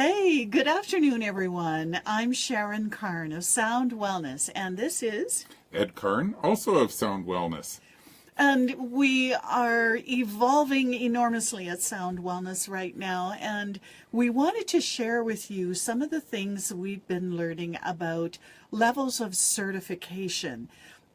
Hey, good afternoon, everyone. I'm Sharon Karn of Sound Wellness, and this is. Ed Karn, also of Sound Wellness. And we are evolving enormously at Sound Wellness right now, and we wanted to share with you some of the things we've been learning about levels of certification.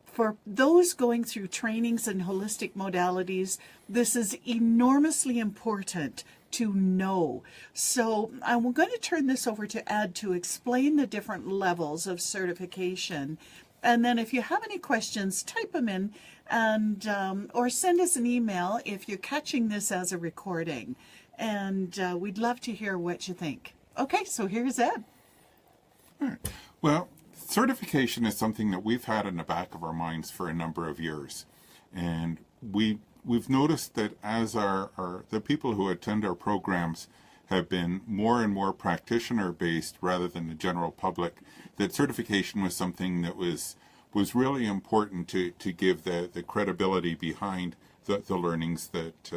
For those going through trainings in holistic modalities, this is enormously important to know. So I'm going to turn this over to Ed to explain the different levels of certification. And then if you have any questions, type them in and or send us an email if you're catching this as a recording. And we'd love to hear what you think. Okay, so here's Ed. All right. Well, certification is something that we've had in the back of our minds for a number of years. And we've noticed that as the people who attend our programs have been more and more practitioner-based rather than the general public, that certification was something that was really important to give the credibility behind the learnings that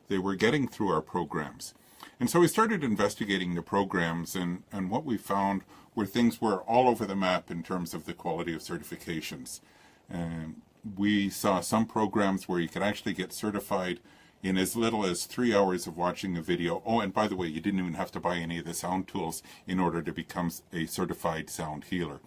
they were getting through our programs. And so we started investigating the programs, and what we found were things were all over the map in terms of the quality of certifications. We saw some programs where you could actually get certified in as little as 3 hours of watching a video. Oh, and by the way, you didn't even have to buy any of the sound tools in order to become a certified sound healer.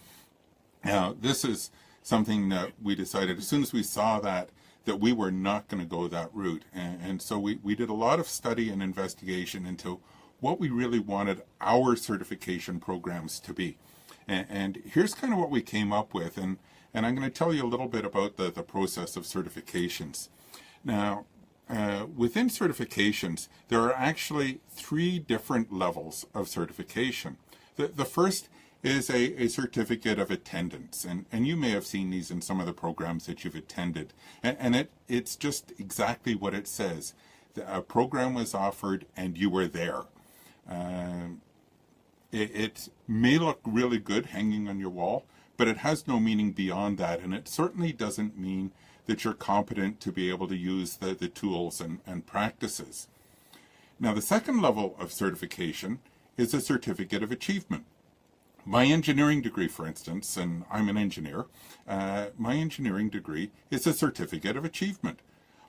Now, this is something that we decided as soon as we saw that we were not going to go that route. And so we did a lot of study and investigation into what we really wanted our certification programs to be. And here's kind of what we came up with. And I'm going to tell you a little bit about the process of certifications. Now, within certifications, there are actually 3 different levels of certification. The first is a certificate of attendance, and you may have seen these in some of the programs that you've attended. And it's just exactly what it says. A program was offered and you were there. It may look really good hanging on your wall, but it has no meaning beyond that, and it certainly doesn't mean that you're competent to be able to use the tools and practices. Now, the second level of certification is a certificate of achievement. My engineering degree, for instance, and I'm an engineer, my engineering degree is a certificate of achievement.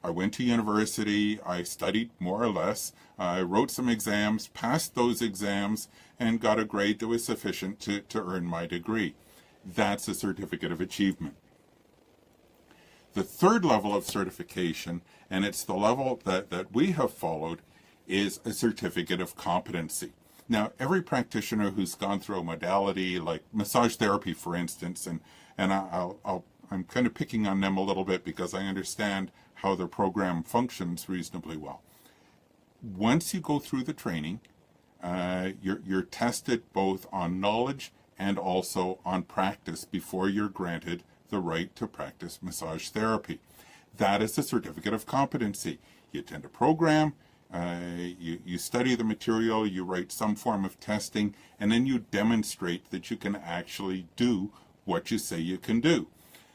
I went to university, I studied more or less, I wrote some exams, passed those exams, and got a grade that was sufficient to earn my degree. That's a certificate of achievement. The third level of certification, and it's the level that we have followed, is a certificate of competency. Now, every practitioner who's gone through a modality like massage therapy, for instance, and I'm kind of picking on them a little bit because I understand how their program functions reasonably well. Once you go through the training, you're tested both on knowledge and also on practice before you're granted the right to practice massage therapy. That is the certificate of competency. You attend a program, you study the material, you write some form of testing, and then you demonstrate that you can actually do what you say you can do.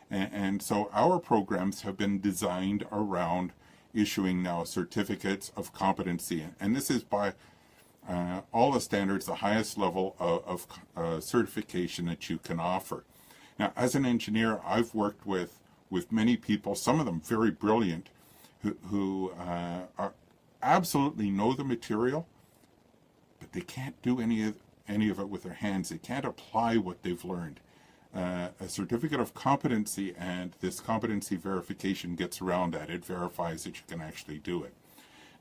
And so our programs have been designed around issuing now certificates of competency. And this is by all the standards, the highest level of certification that you can offer. Now, as an engineer, I've worked with many people, some of them very brilliant, who are absolutely know the material, but they can't do any of it with their hands. They can't apply what they've learned. A certificate of competency and this competency verification gets around that. It verifies that you can actually do it.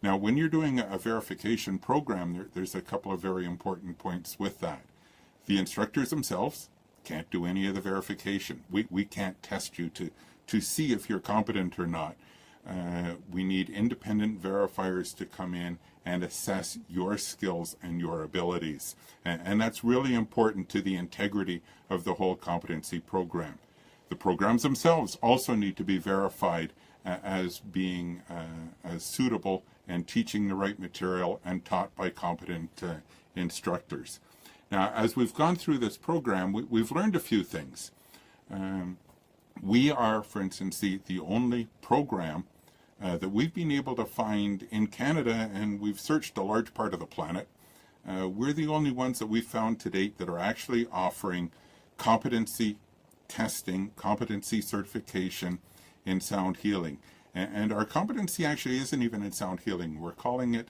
Now, when you're doing a verification program, there's a couple of very important points with that. The instructors themselves can't do any of the verification. We can't test you to see if you're competent or not. We need independent verifiers to come in and assess your skills and your abilities. And that's really important to the integrity of the whole competency program. The programs themselves also need to be verified as being as suitable and teaching the right material and taught by competent instructors. Now, as we've gone through this program, we've learned a few things. We are, for instance, the only program that we've been able to find in Canada, and we've searched a large part of the planet, we're the only ones that we've found to date that are actually offering competency testing, competency certification in sound healing. And our competency actually isn't even in sound healing. We're calling it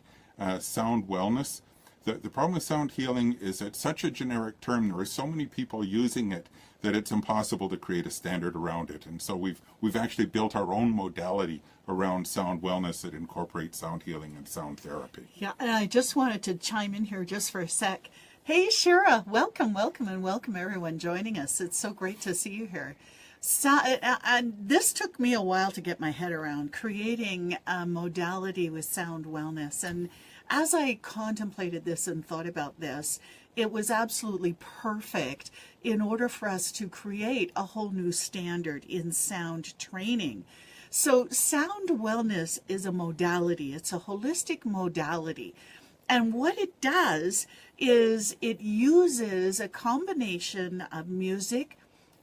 sound wellness. The problem with sound healing is it's such a generic term. There are so many people using it that it's impossible to create a standard around it. And so we've actually built our own modality around sound wellness that incorporates sound healing and sound therapy. Yeah, and I just wanted to chime in here just for a sec. Hey, Shira, welcome, and welcome everyone joining us. It's so great to see you here. And this took me a while to get my head around, creating a modality with sound wellness. And as I contemplated this and thought about this, it was absolutely perfect in order for us to create a whole new standard in sound training. So sound wellness is a modality. It's a holistic modality. And what it does is it uses a combination of music,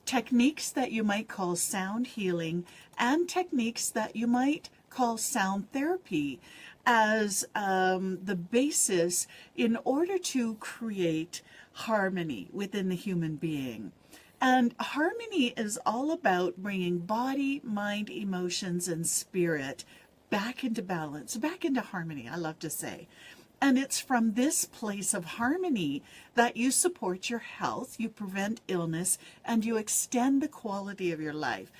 techniques that you might call sound healing, and techniques that you might call sound therapy as the basis in order to create harmony within the human being. And harmony is all about bringing body, mind, emotions, and spirit back into balance, back into harmony, I love to say. And it's from this place of harmony that you support your health, you prevent illness, and you extend the quality of your life.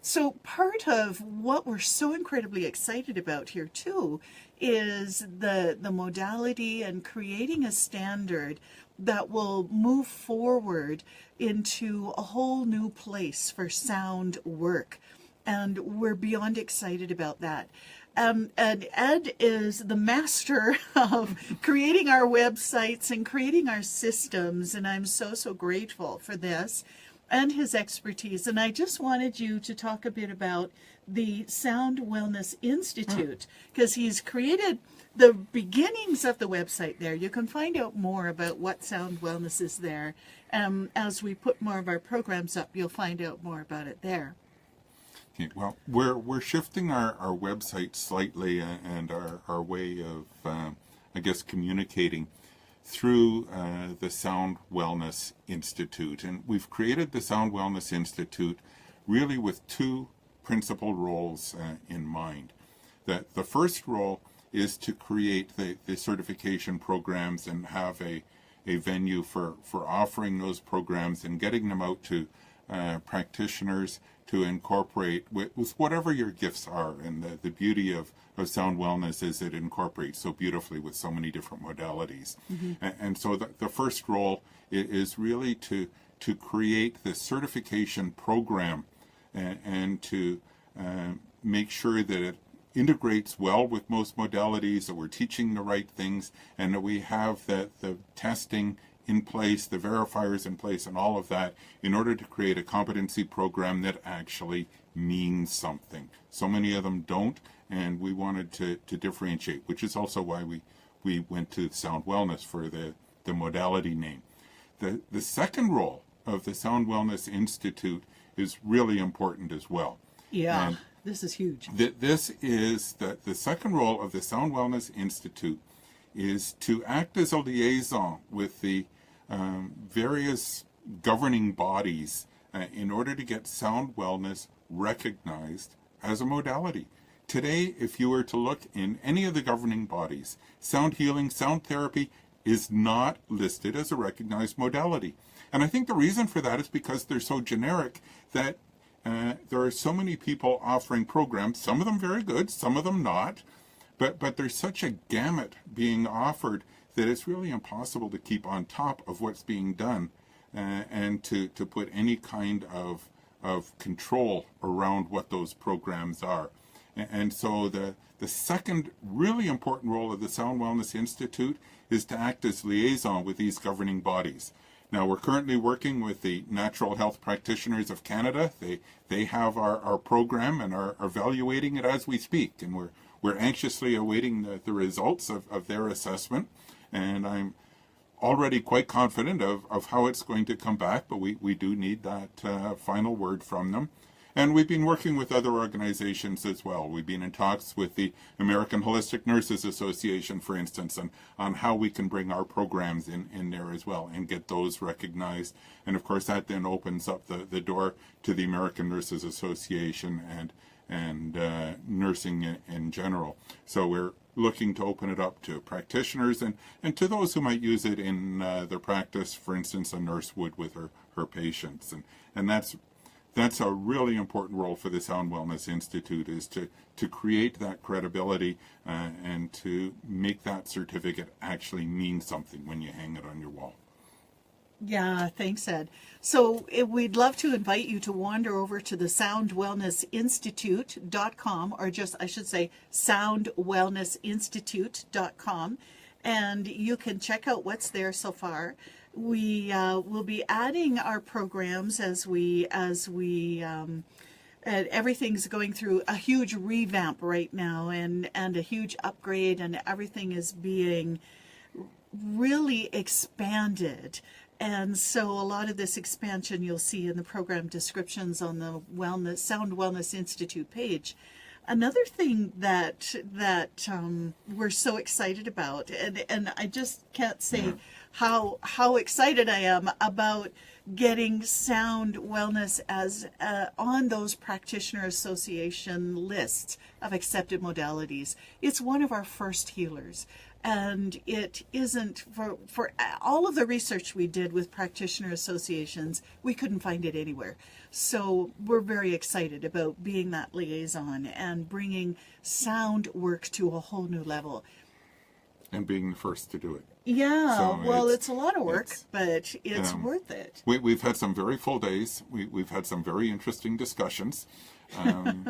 So part of what we're so incredibly excited about here too is the modality and creating a standard that will move forward into a whole new place for sound work. And we're beyond excited about that. And Ed is the master of creating our websites and creating our systems, and I'm so grateful for this and his expertise. And I just wanted you to talk a bit about the Sound Wellness Institute, because he's created the beginnings of the website there. You can find out more about what Sound Wellness is there. As we put more of our programs up, you'll find out more about it there. Okay, well, we're shifting our website slightly and our way of, I guess, communicating through the Sound Wellness Institute. And we've created the Sound Wellness Institute really with two principal roles in mind. The first role is to create the certification programs and have a venue for offering those programs and getting them out to practitioners to incorporate with whatever your gifts are. And the beauty of Sound Wellness is it incorporates so beautifully with so many different modalities. Mm-hmm. And so the first role is really to create the certification program and to make sure that it integrates well with most modalities, that we're teaching the right things, and that we have the testing in place, the verifiers in place, and all of that in order to create a competency program that actually means something. So many of them don't, and we wanted to differentiate, which is also why we went to Sound Wellness for the modality name. The second role of the Sound Wellness Institute is really important as well. Yeah, and this is huge. This is the second role of the Sound Wellness Institute is to act as a liaison with the various governing bodies in order to get sound wellness recognized as a modality. Today, if you were to look in any of the governing bodies, sound healing, sound therapy is not listed as a recognized modality. And I think the reason for that is because they're so generic that there are so many people offering programs, some of them very good, some of them not, but there's such a gamut being offered that it's really impossible to keep on top of what's being done and to put any kind of control around what those programs are. And so the second really important role of the Sound Wellness Institute is to act as liaison with these governing bodies. Now, we're currently working with the Natural Health Practitioners of Canada. They have our program and are evaluating it as we speak, and we're anxiously awaiting the results of their assessment. And I'm already quite confident of how it's going to come back, but we do need that final word from them. And we've been working with other organizations as well. We've been in talks with the American Holistic Nurses Association, for instance, on how we can bring our programs in there as well and get those recognized. And of course, that then opens up the door to the American Nurses Association and nursing in general. So we're looking to open it up to practitioners and to those who might use it in their practice. For instance, a nurse would with her patients. And that's a really important role for the Sound Wellness Institute, is to create that credibility and to make that certificate actually mean something when you hang it on your wall. Yeah, thanks, Ed. So we'd love to invite you to wander over to the soundwellnessinstitute.com, or just, I should say, soundwellnessinstitute.com, and you can check out what's there so far. We will be adding our programs as we everything's going through a huge revamp right now, and a huge upgrade, and everything is being really expanded. And so a lot of this expansion you'll see in the program descriptions on the Sound Wellness Institute page. Another thing that we're so excited about, and I just can't say how excited I am about getting Sound Wellness as on those practitioner association lists of accepted modalities. It's one of our first healers. And it isn't, for all of the research we did with practitioner associations, we couldn't find it anywhere. So we're very excited about being that liaison and bringing sound work to a whole new level. And being the first to do it. Yeah, so well, it's a lot of work, but it's worth it. We've had some very full days. We've had some very interesting discussions.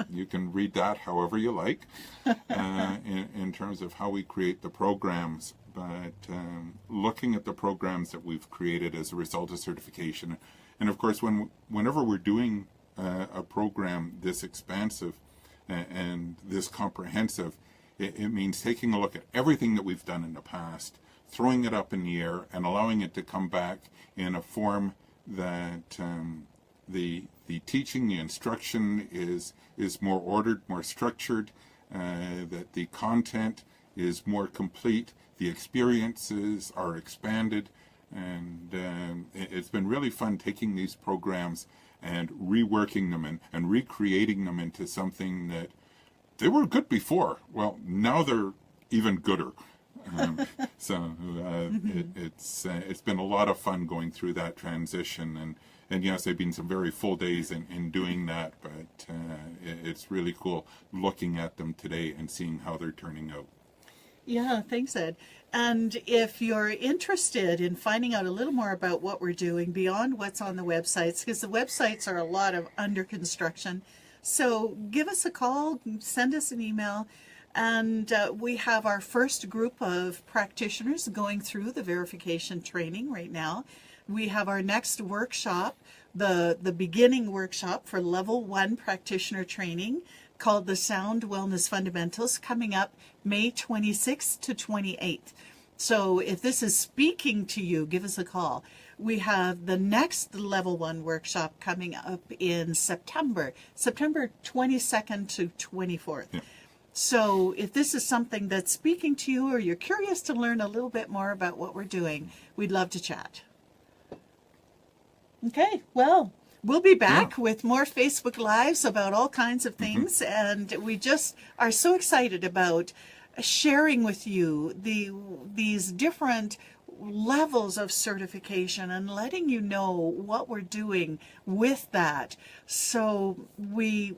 You can read that however you like in terms of how we create the programs. But looking at the programs that we've created as a result of certification, and of course, whenever we're doing a program this expansive and this comprehensive, it means taking a look at everything that we've done in the past, throwing it up in the air, and allowing it to come back in a form that the teaching, the instruction is more ordered, more structured, that the content is more complete, the experiences are expanded, and it's been really fun taking these programs and reworking them and recreating them into something that they were good before. Well, now they're even gooder. It's been a lot of fun going through that transition, and yes, there have been some very full days in doing that, but it's really cool looking at them today and seeing how they're turning out. Yeah, thanks, Ed. And if you're interested in finding out a little more about what we're doing beyond what's on the websites, because the websites are a lot of under construction, so give us a call, send us an email, and we have our first group of practitioners going through the verification training right now. We have our next workshop, the beginning workshop for level 1 practitioner training, called the Sound Wellness Fundamentals, coming up May 26th to 28th. So if this is speaking to you, give us a call. We have the next level 1 workshop coming up in September 22nd to 24th. Yeah. So if this is something that's speaking to you, or you're curious to learn a little bit more about what we're doing, we'd love to chat. Okay, well, we'll be back with more Facebook Lives about all kinds of things, and we just are so excited about sharing with you these different levels of certification and letting you know what we're doing with that. So we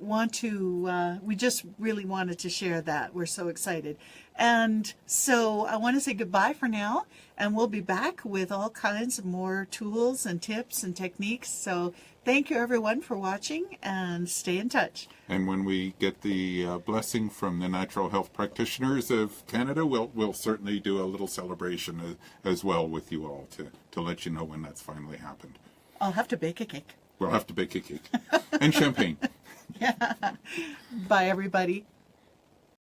just really wanted to share that. We're so excited. And so I want to say goodbye for now, and we'll be back with all kinds of more tools and tips and techniques. So thank you everyone for watching, and stay in touch. And when we get the blessing from the Natural Health Practitioners of Canada, we'll certainly do a little celebration as well with you all to let you know when that's finally happened. I'll have to bake a cake. We'll have to bake a cake. And champagne. Yeah. Bye, everybody.